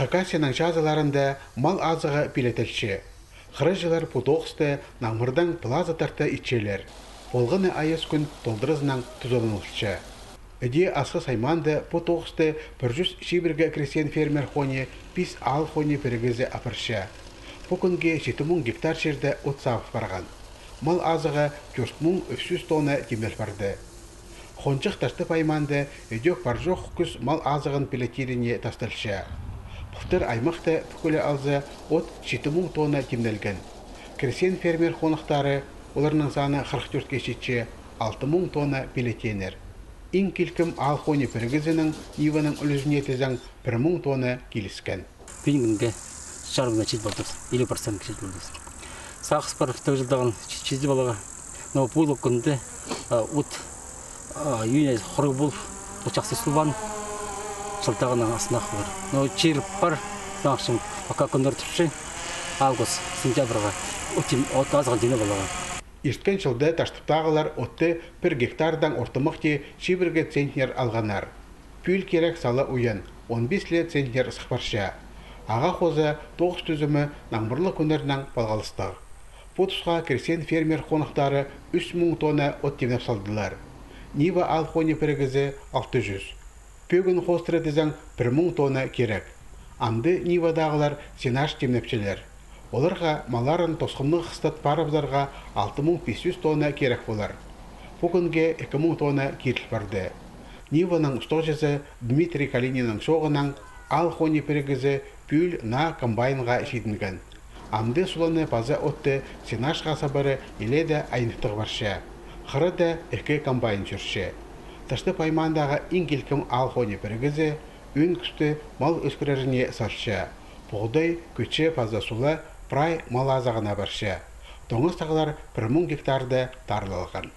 Хакасияның жазыларында мал азығы пилетелші. Хырыжылар путоқсты наңмырдан плаза тарта итчелер. Болғыны айыз күн толдырызынан тұзылынылшы. Эде асқы сайманды путоқсты пүржүс шибірге кресен фермер хоне пис ал хоне перегізе апыршы. Бұкынге 7,000 гектар жерді отсағып барған. Мал азығы 4,300 тонна темел барды. Хончық тасты пайманды өдек бар жоқ күз мал азығын пилетиріне тастылшы. Бұқтыр аймақты бүкілі алзы от 7,000 тонна темнелген. Кресен фермер қонықтары оларының саны 44 жетші 6,000 тонна пилетенер. Ең келкім ал хоне перегізінің Ниваның үлізіне тезің 1,000 тонна келіскен. Пенігінге жарымына чет болдыз, 50% чет болдыз. Сақыс бар жылдағын чезді балаға, но бұл күнді от үйіне құры бол, ұчақсы сұлбан жылдағының асынақ бар. Но черіп бар, саңақшын бақа күндер тұршы, август, сентябрға от азған дені балаға. Ирткен жылды таштыптағылар отты 1 гектардан ортымықты шибірге центнер алғанар. Пүл керек салы уен, 15 центнер сықпарша. Аға қозы 9 түзімі наңбырлы күндердің балғалыстығы. Потусқа кресен фермер қонықтары 3,000 тонна от темнеп салдылар. Нива ал хоне перегізі 600. Пөгін қостыры тізің 1,000 тонна керек. Амды Нивадағылар сенаш темнепшілер. Оларға маларын тосқынның қыстат парабдарға 6,500 тонна керек болар. Бүгінге 2,000 тонна керіл барды. Ниваның ұстожызы Дмитрий Калининің шоғынан ал хоне перегізі пүл на комбайнға жидінген. Амды суланы паза отты сенашға сабары еледі айнықтығы баршы. Қырыда 2 комбайн жүрші. Ташты паймандағы ингелкім ал хоне перегізі үн күсті мал өскіреріне саршы. Бұғдай көтші паза сулы прай мал азағына баршы. Тоңыз тағылар 1,000 гектарды тарылылған.